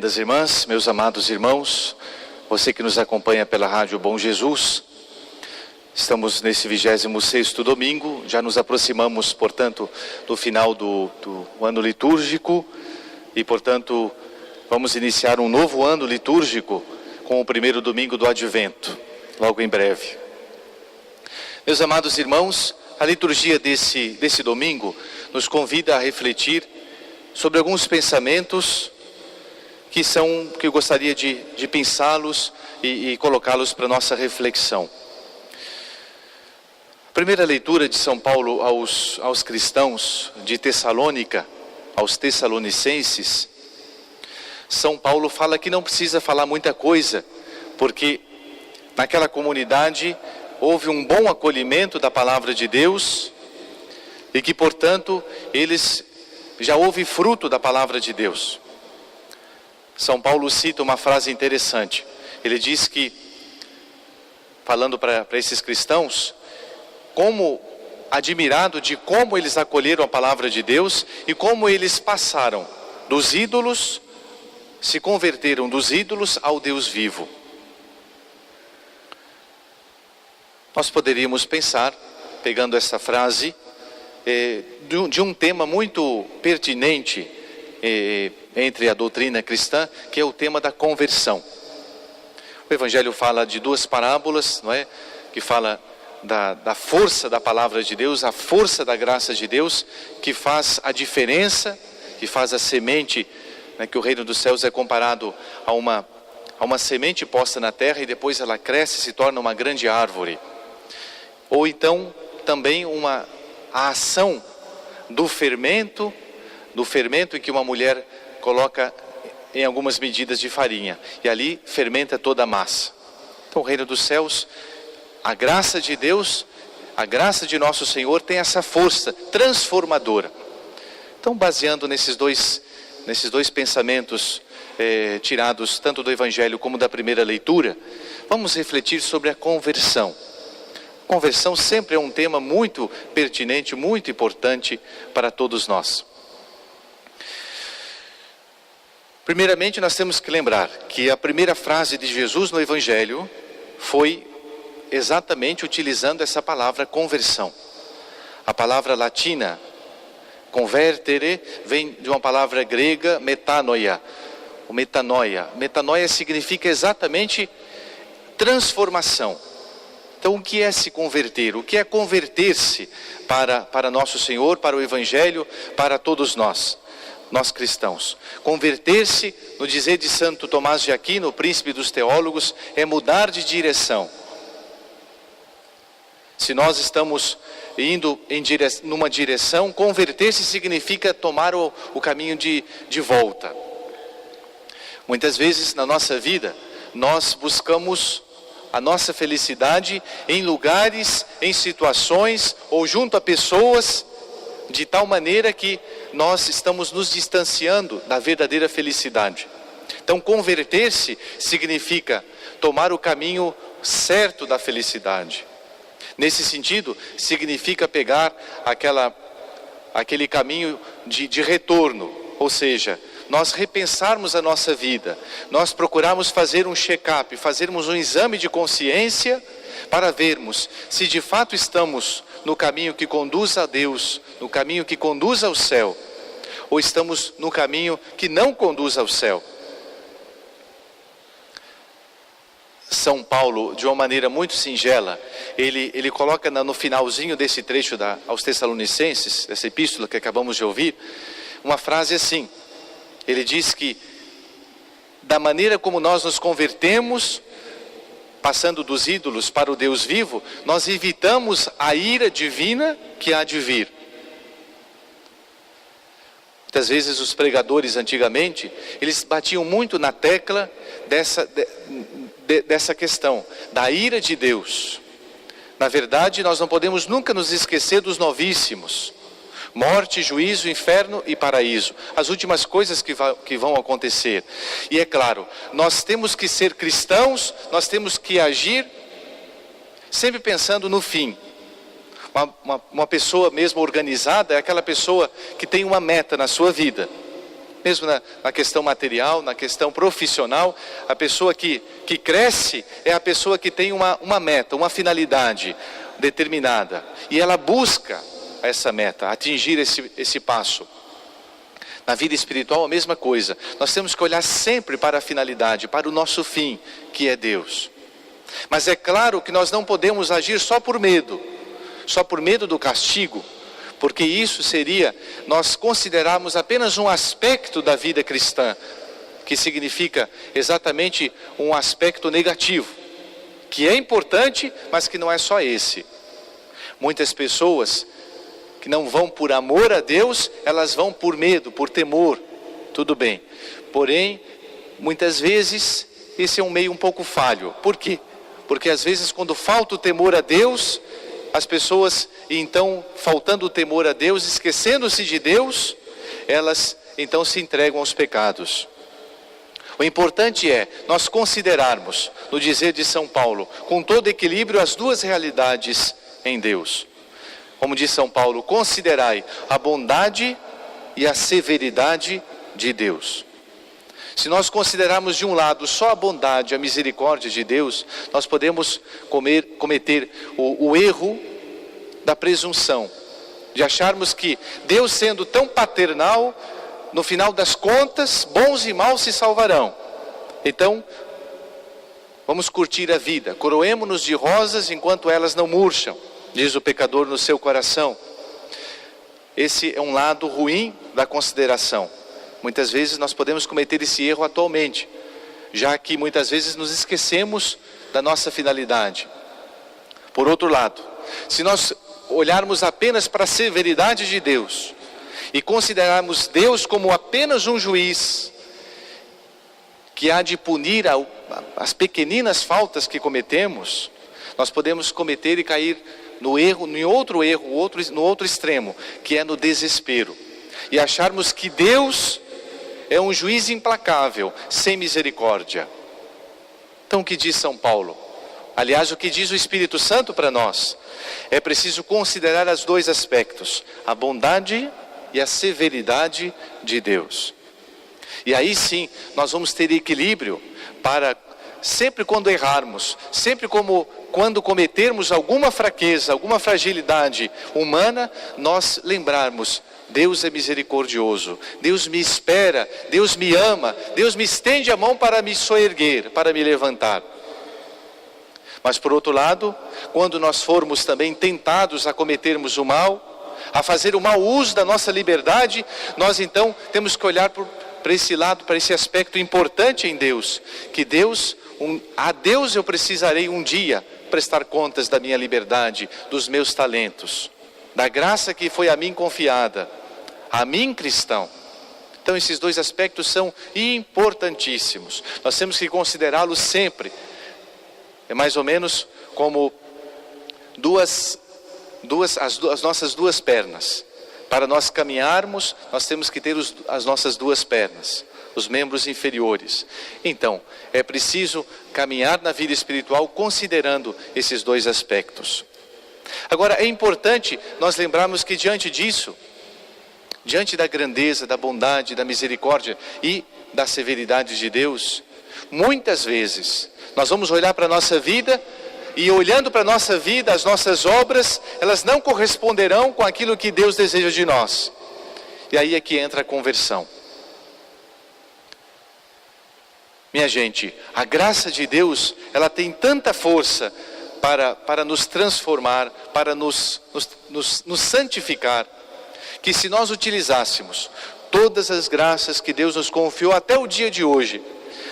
Reverendas irmãs, meus amados irmãos, você que nos acompanha pela Rádio Bom Jesus, estamos nesse 26º domingo, já nos aproximamos, portanto, do final do ano litúrgico e, portanto, vamos iniciar um novo ano litúrgico com o primeiro domingo do Advento, logo em breve. Meus amados irmãos, a liturgia desse domingo nos convida a refletir sobre alguns pensamentos que eu gostaria de pensá-los e colocá-los para nossa reflexão. A primeira leitura de São Paulo aos cristãos de Tessalônica, aos tessalonicenses, São Paulo fala que não precisa falar muita coisa, porque naquela comunidade houve um bom acolhimento da palavra de Deus e que, portanto, já houve fruto da palavra de Deus. São Paulo cita uma frase interessante. Ele diz que, falando para esses cristãos, como admirado de como eles acolheram a palavra de Deus e como eles passaram dos ídolos, se converteram dos ídolos ao Deus vivo. Nós poderíamos pensar, pegando essa frase, de um tema muito pertinente entre a doutrina cristã, que é o tema da conversão. O Evangelho fala de duas parábolas, não é? Que fala da força da palavra de Deus, a força da graça de Deus, que faz a diferença, que faz a semente, né, que o reino dos céus é comparado a uma semente posta na terra e depois ela cresce e se torna uma grande árvore. Ou então também a ação do fermento em que uma mulher coloca em algumas medidas de farinha e ali fermenta toda a massa. Então o reino dos céus, a graça de Deus, a graça de nosso Senhor tem essa força transformadora. Então, baseando nesses dois pensamentos tirados tanto do Evangelho como da primeira leitura, vamos refletir sobre a conversão. Conversão sempre é um tema muito pertinente, muito importante para todos nós. Primeiramente, nós temos que lembrar que a primeira frase de Jesus no Evangelho foi exatamente utilizando essa palavra conversão. A palavra latina, convertere, vem de uma palavra grega, metanoia. O metanoia. Metanoia significa exatamente transformação. Então, o que é se converter? O que é converter-se para nosso Senhor, para o Evangelho, para todos nós cristãos? Converter-se, no dizer de Santo Tomás de Aquino, príncipe dos teólogos, é mudar de direção. Se nós estamos indo numa direção, converter-se significa tomar o caminho de volta. Muitas vezes na nossa vida, nós buscamos a nossa felicidade em lugares, em situações ou junto a pessoas, de tal maneira que nós estamos nos distanciando da verdadeira felicidade. Então, converter-se significa tomar o caminho certo da felicidade. Nesse sentido, significa pegar aquele caminho de retorno, ou seja, nós repensarmos a nossa vida, nós procurarmos fazer um check-up, fazermos um exame de consciência para vermos se de fato estamos no caminho que conduz a Deus, no caminho que conduz ao céu, ou estamos no caminho que não conduz ao céu. São Paulo, de uma maneira muito singela, ele coloca no finalzinho desse trecho aos Tessalonicenses, dessa epístola que acabamos de ouvir, uma frase assim. Ele diz que, da maneira como nós nos convertemos, passando dos ídolos para o Deus vivo, nós evitamos a ira divina que há de vir. Muitas vezes os pregadores antigamente, eles batiam muito na tecla dessa questão, da ira de Deus. Na verdade, nós não podemos nunca nos esquecer dos novíssimos. Morte, juízo, inferno e paraíso. As últimas coisas que vão acontecer. E é claro, nós temos que ser cristãos, nós temos que agir sempre pensando no fim. Uma pessoa mesmo organizada é aquela pessoa que tem uma meta na sua vida. mesmo na questão material, na questão profissional. A pessoa que cresce é a pessoa que tem uma meta, uma finalidade determinada. E ela busca essa meta, atingir esse passo. Na vida espiritual a mesma coisa. Nós temos que olhar sempre para a finalidade, para o nosso fim, que é Deus. Mas é claro que nós não podemos agir só por medo do castigo, porque isso seria nós considerarmos apenas um aspecto da vida cristã, que significa exatamente um aspecto negativo, que é importante, mas que não é só esse. Muitas pessoas que não vão por amor a Deus, elas vão por medo, por temor, tudo bem. Porém, muitas vezes, esse é um meio um pouco falho. Por quê? Porque às vezes quando falta o temor a Deus, as pessoas, então, faltando o temor a Deus, esquecendo-se de Deus, elas então se entregam aos pecados. O importante é nós considerarmos, no dizer de São Paulo, com todo equilíbrio, as duas realidades em Deus. Como diz São Paulo, considerai a bondade e a severidade de Deus. Se nós considerarmos de um lado só a bondade, a misericórdia de Deus, nós podemos cometer o erro da presunção, de acharmos que Deus, sendo tão paternal, no final das contas, bons e maus se salvarão. Então, vamos curtir a vida, coroemo-nos de rosas enquanto elas não murcham, diz o pecador no seu coração. Esse é um lado ruim da consideração. Muitas vezes nós podemos cometer esse erro atualmente, já que muitas vezes nos esquecemos da nossa finalidade. Por outro lado, se nós olharmos apenas para a severidade de Deus e considerarmos Deus como apenas um juiz que há de punir as pequeninas faltas que cometemos, nós podemos cometer e cair no erro, no outro extremo, que é no desespero, e acharmos que Deus é um juiz implacável, sem misericórdia. Então o que diz São Paulo? Aliás, o que diz o Espírito Santo para nós? É preciso considerar os dois aspectos, a bondade e a severidade de Deus. E aí sim, nós vamos ter equilíbrio para, sempre quando errarmos, sempre quando cometermos alguma fraqueza, alguma fragilidade humana, nós lembrarmos, Deus é misericordioso, Deus me espera, Deus me ama, Deus me estende a mão para me soerguer, para me levantar. Mas por outro lado, quando nós formos também tentados a cometermos o mal, a fazer o mau uso da nossa liberdade, nós então temos que olhar para esse lado, para esse aspecto importante em Deus, que a Deus eu precisarei um dia prestar contas da minha liberdade, dos meus talentos, da graça que foi a mim confiada, a mim cristão. Então esses dois aspectos são importantíssimos, nós temos que considerá-los sempre. É mais ou menos como as nossas duas pernas. Para nós caminharmos, nós temos que ter as nossas duas pernas, os membros inferiores. Então, é preciso caminhar na vida espiritual considerando esses dois aspectos. Agora, é importante nós lembrarmos que diante disso, diante da grandeza, da bondade, da misericórdia e da severidade de Deus, muitas vezes nós vamos olhar para a nossa vida e, olhando para a nossa vida, as nossas obras, elas não corresponderão com aquilo que Deus deseja de nós. E aí é que entra a conversão. Minha gente, a graça de Deus, ela tem tanta força para nos transformar, para nos santificar, que se nós utilizássemos todas as graças que Deus nos confiou até o dia de hoje,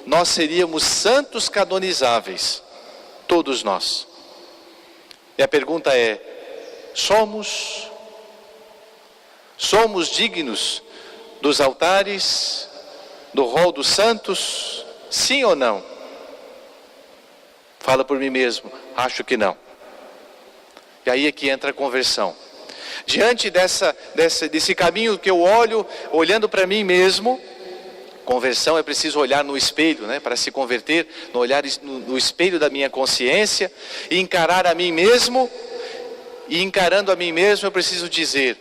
nós seríamos santos canonizáveis, todos nós. E a pergunta é, somos dignos dos altares, do rol dos santos, sim ou não? Fala por mim mesmo, acho que não. E aí é que entra a conversão. Diante desse caminho que eu olhando para mim mesmo, conversão é preciso olhar no espelho, né? Para se converter, no espelho da minha consciência, e encarar a mim mesmo, e encarando a mim mesmo eu preciso dizer,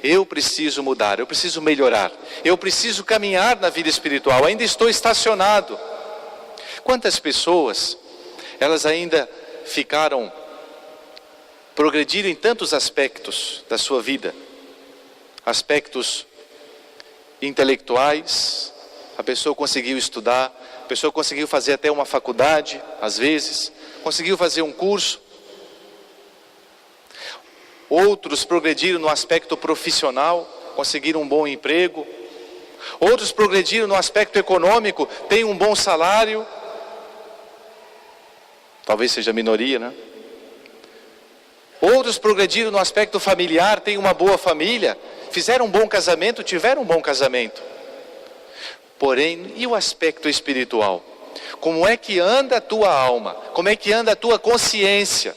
eu preciso mudar, eu preciso melhorar, eu preciso caminhar na vida espiritual, ainda estou estacionado. Quantas pessoas, elas ainda progrediram em tantos aspectos da sua vida, aspectos intelectuais, a pessoa conseguiu estudar, a pessoa conseguiu fazer até uma faculdade, às vezes, conseguiu fazer um curso. Outros progrediram no aspecto profissional, conseguiram um bom emprego. Outros progrediram no aspecto econômico, têm um bom salário. Talvez seja a minoria, né? Outros progrediram no aspecto familiar, têm uma boa família, fizeram um bom casamento, tiveram um bom casamento. Porém, e o aspecto espiritual? Como é que anda a tua alma? Como é que anda a tua consciência?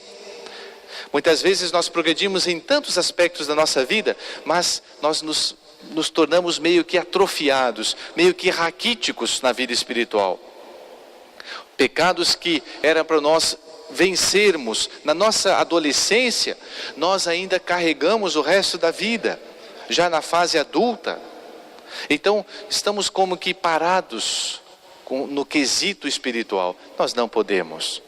Muitas vezes nós progredimos em tantos aspectos da nossa vida, mas nós nos tornamos meio que atrofiados, meio que raquíticos na vida espiritual. Pecados que eram para nós vencermos na nossa adolescência, nós ainda carregamos o resto da vida, já na fase adulta. Então, estamos como que parados no quesito espiritual. Nós não podemos.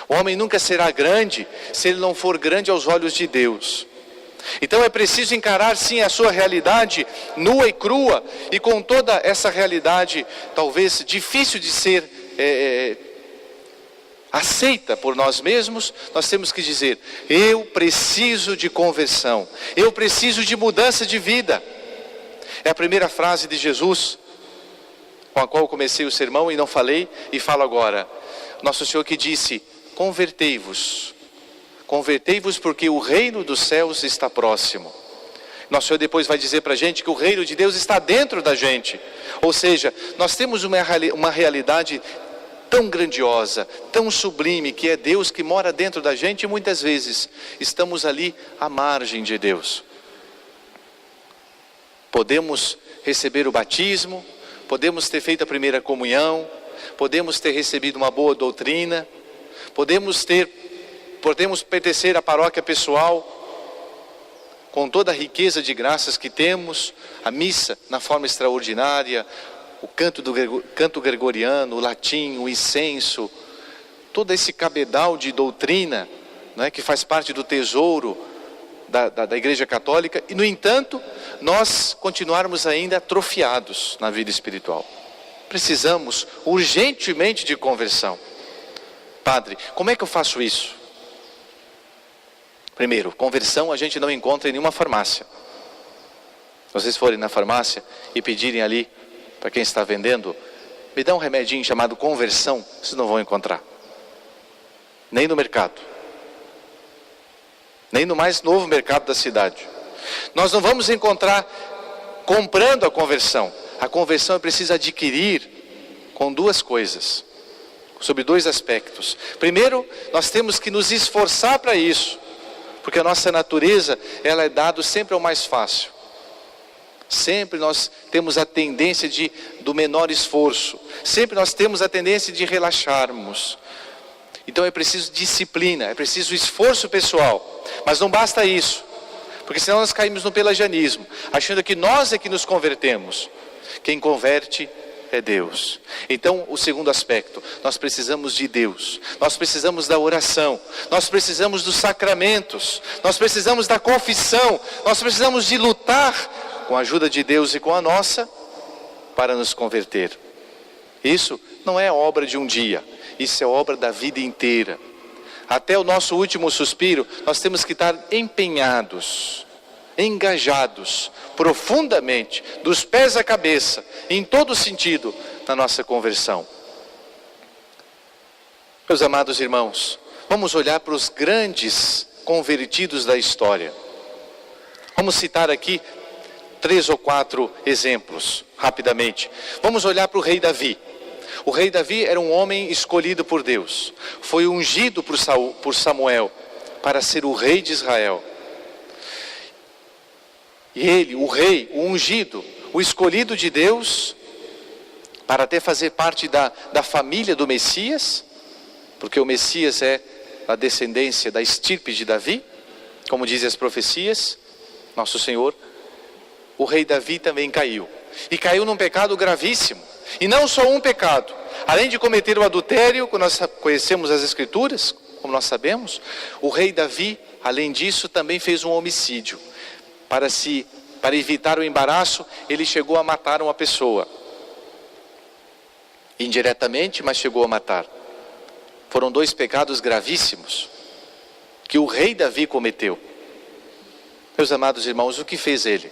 O homem nunca será grande se ele não for grande aos olhos de Deus. Então é preciso encarar sim a sua realidade nua e crua, e com toda essa realidade talvez difícil de ser aceita por nós mesmos, nós temos que dizer: eu preciso de conversão, eu preciso de mudança de vida. É a primeira frase de Jesus, com a qual eu comecei o sermão e não falei, e falo agora. Nosso Senhor que disse: convertei-vos, convertei-vos porque o reino dos céus está próximo. Nosso Senhor depois vai dizer para a gente que o reino de Deus está dentro da gente. Ou seja, nós temos uma realidade tão grandiosa, tão sublime, que é Deus que mora dentro da gente, e muitas vezes estamos ali à margem de Deus. Podemos receber o batismo, podemos ter feito a primeira comunhão, podemos ter recebido uma boa doutrina, podemos pertencer à paróquia pessoal, com toda a riqueza de graças que temos, a missa na forma extraordinária, o canto gregoriano, o latim, o incenso, todo esse cabedal de doutrina, né, que faz parte do tesouro da Igreja Católica, e no entanto, nós continuarmos ainda atrofiados na vida espiritual. Precisamos urgentemente de conversão. Padre, como é que eu faço isso? Primeiro, conversão a gente não encontra em nenhuma farmácia. Se vocês forem na farmácia e pedirem ali, para quem está vendendo, me dá um remedinho chamado conversão, vocês não vão encontrar. Nem no mercado. Nem no mais novo mercado da cidade. Nós não vamos encontrar comprando a conversão. A conversão é preciso adquirir com duas coisas, sobre dois aspectos. Primeiro, nós temos que nos esforçar para isso, porque a nossa natureza, ela é dada sempre ao mais fácil. Sempre nós temos a tendência do menor esforço. Sempre nós temos a tendência de relaxarmos. Então é preciso disciplina, é preciso esforço pessoal. Mas não basta isso, porque senão nós caímos no pelagianismo, achando que nós é que nos convertemos. Quem converte é Deus. Então, o segundo aspecto, nós precisamos de Deus, nós precisamos da oração, nós precisamos dos sacramentos, nós precisamos da confissão, nós precisamos de lutar com a ajuda de Deus e com a nossa, para nos converter. Isso não é obra de um dia, isso é obra da vida inteira. Até o nosso último suspiro, nós temos que estar empenhados, engajados, profundamente, dos pés à cabeça, em todo sentido, na nossa conversão. Meus amados irmãos, vamos olhar para os grandes convertidos da história. Vamos citar aqui 3 ou 4 exemplos, rapidamente. Vamos olhar para o rei Davi. O rei Davi era um homem escolhido por Deus. Foi ungido por Samuel para ser o rei de Israel. E ele, o rei, o ungido, o escolhido de Deus, para até fazer parte da família do Messias, porque o Messias é a descendência da estirpe de Davi, como dizem as profecias. Nosso Senhor o rei Davi também caiu. E caiu num pecado gravíssimo. E não só um pecado. Além de cometer o adultério, quando nós conhecemos as Escrituras, como nós sabemos, o rei Davi, além disso, também fez um homicídio. Para evitar o embaraço, ele chegou a matar uma pessoa. Indiretamente, mas chegou a matar. Foram 2 pecados gravíssimos que o rei Davi cometeu. Meus amados irmãos, o que fez ele?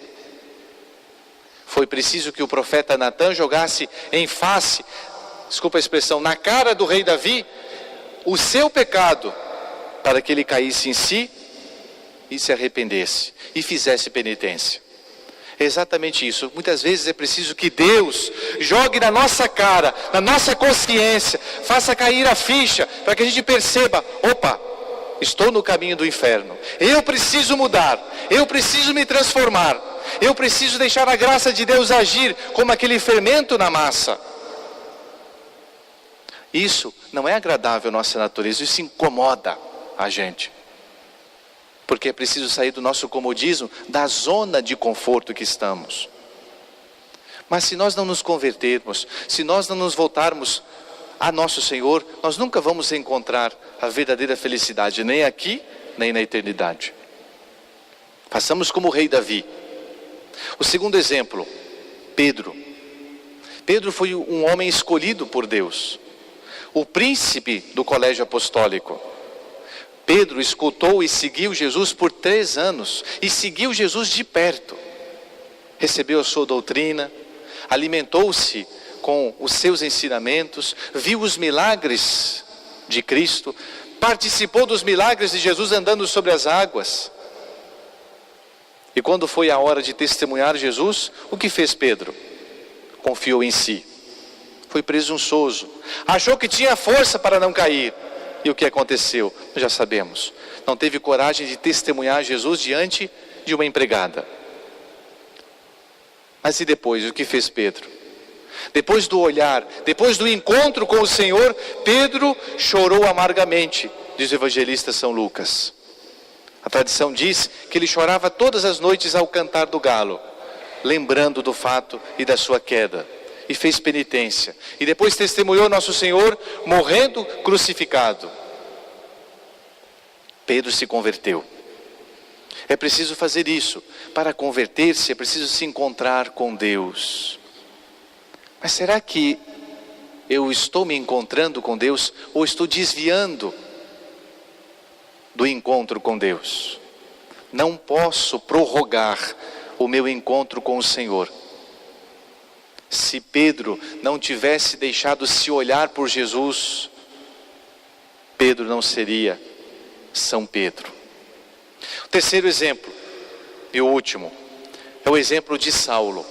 Foi preciso que o profeta Natã jogasse em face, desculpa a expressão, na cara do rei Davi, o seu pecado, para que ele caísse em si e se arrependesse e fizesse penitência. É exatamente isso. Muitas vezes é preciso que Deus jogue na nossa cara, na nossa consciência, faça cair a ficha, para que a gente perceba, opa, estou no caminho do inferno, eu preciso mudar, eu preciso me transformar, eu preciso deixar a graça de Deus agir como aquele fermento na massa. Isso não é agradável à nossa natureza, isso incomoda a gente. Porque é preciso sair do nosso comodismo, da zona de conforto que estamos. Mas se nós não nos convertermos, se nós não nos voltarmos a nosso Senhor, nós nunca vamos encontrar a verdadeira felicidade, nem aqui, nem na eternidade. Passamos como o rei Davi. O segundo exemplo, Pedro. Pedro foi um homem escolhido por Deus, o príncipe do colégio apostólico. Pedro escutou e seguiu Jesus por 3 anos, e seguiu Jesus de perto. Recebeu a sua doutrina, alimentou-se com os seus ensinamentos, viu os milagres de Cristo, participou dos milagres de Jesus andando sobre as águas. E quando foi a hora de testemunhar Jesus, o que fez Pedro? Confiou em si. Foi presunçoso. Achou que tinha força para não cair. E o que aconteceu? Já sabemos. Não teve coragem de testemunhar Jesus diante de uma empregada. Mas e depois? O que fez Pedro? Depois do olhar, depois do encontro com o Senhor, Pedro chorou amargamente, diz o evangelista São Lucas. A tradição diz que ele chorava todas as noites ao cantar do galo, lembrando do fato e da sua queda. E fez penitência. E depois testemunhou nosso Senhor morrendo crucificado. Pedro se converteu. É preciso fazer isso. Para converter-se é preciso se encontrar com Deus. Mas será que eu estou me encontrando com Deus ou estou desviando do encontro com Deus? Não posso prorrogar o meu encontro com o Senhor. Se Pedro não tivesse deixado se olhar por Jesus, Pedro não seria São Pedro. O terceiro exemplo, e o último, é o exemplo de Saulo.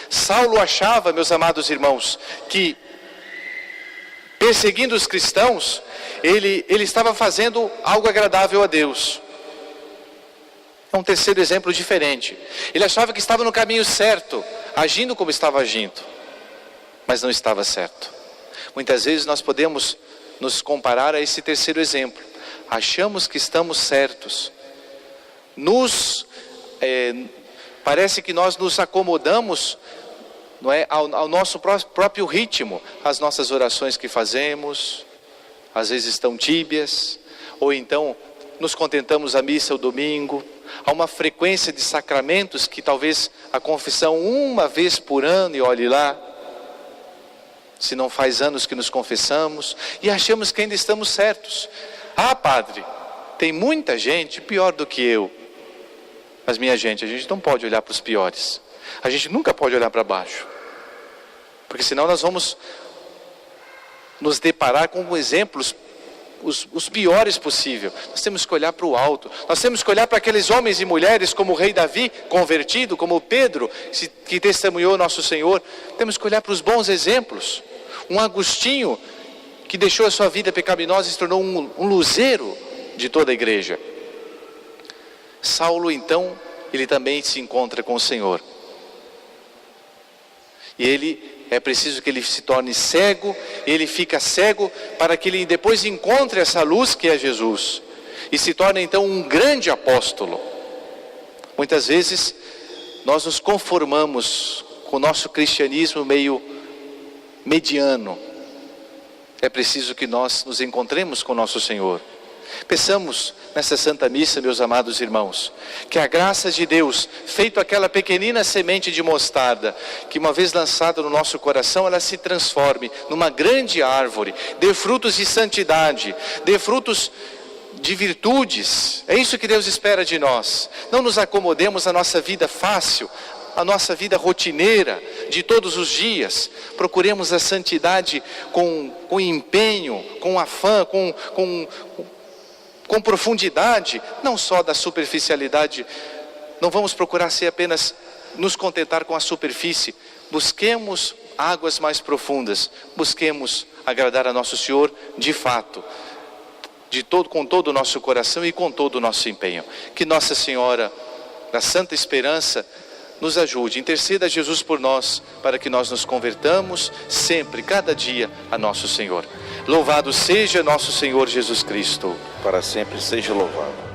Saulo achava, meus amados irmãos, que perseguindo os cristãos, ele estava fazendo algo agradável a Deus. É um terceiro exemplo diferente. Ele achava que estava no caminho certo, agindo como estava agindo, mas não estava certo. Muitas vezes nós podemos nos comparar a esse terceiro exemplo. Achamos que estamos certos. Parece que nós nos acomodamos, não é, ao nosso próprio ritmo. As nossas orações que fazemos, às vezes estão tíbias, ou então nos contentamos a missa o domingo. Há uma frequência de sacramentos que talvez a confissão uma vez por ano, e olhe lá, se não faz anos que nos confessamos, e achamos que ainda estamos certos. Ah, padre, tem muita gente pior do que eu. Mas minha gente, a gente não pode olhar para os piores. A gente nunca pode olhar para baixo. Porque senão nós vamos nos deparar com exemplos os piores possível. Nós temos que olhar para o alto. Nós temos que olhar para aqueles homens e mulheres como o rei Davi, convertido, como Pedro, que testemunhou nosso Senhor. Temos que olhar para os bons exemplos. Um Agostinho, que deixou a sua vida pecaminosa e se tornou um luzeiro de toda a igreja. Saulo, então, ele também se encontra com o Senhor. E é preciso que ele se torne cego, ele fica cego para que ele depois encontre essa luz que é Jesus. E se torne então um grande apóstolo. Muitas vezes nós nos conformamos com o nosso cristianismo meio mediano. É preciso que nós nos encontremos com nosso Senhor. Peçamos nessa Santa Missa, meus amados irmãos, que a graça de Deus, feito aquela pequenina semente de mostarda, que uma vez lançada no nosso coração, ela se transforme numa grande árvore, dê frutos de santidade, dê frutos de virtudes. É isso que Deus espera de nós. Não nos acomodemos à nossa vida fácil, a nossa vida rotineira de todos os dias. Procuremos a santidade com empenho, com afã, com profundidade, não só da superficialidade. Não vamos procurar ser apenas, nos contentar com a superfície. Busquemos águas mais profundas, busquemos agradar a nosso Senhor de fato, com todo o nosso coração e com todo o nosso empenho. Que Nossa Senhora da Santa Esperança nos ajude, interceda a Jesus por nós, para que nós nos convertamos sempre, cada dia, a nosso Senhor. Louvado seja nosso Senhor Jesus Cristo. Para sempre seja louvado.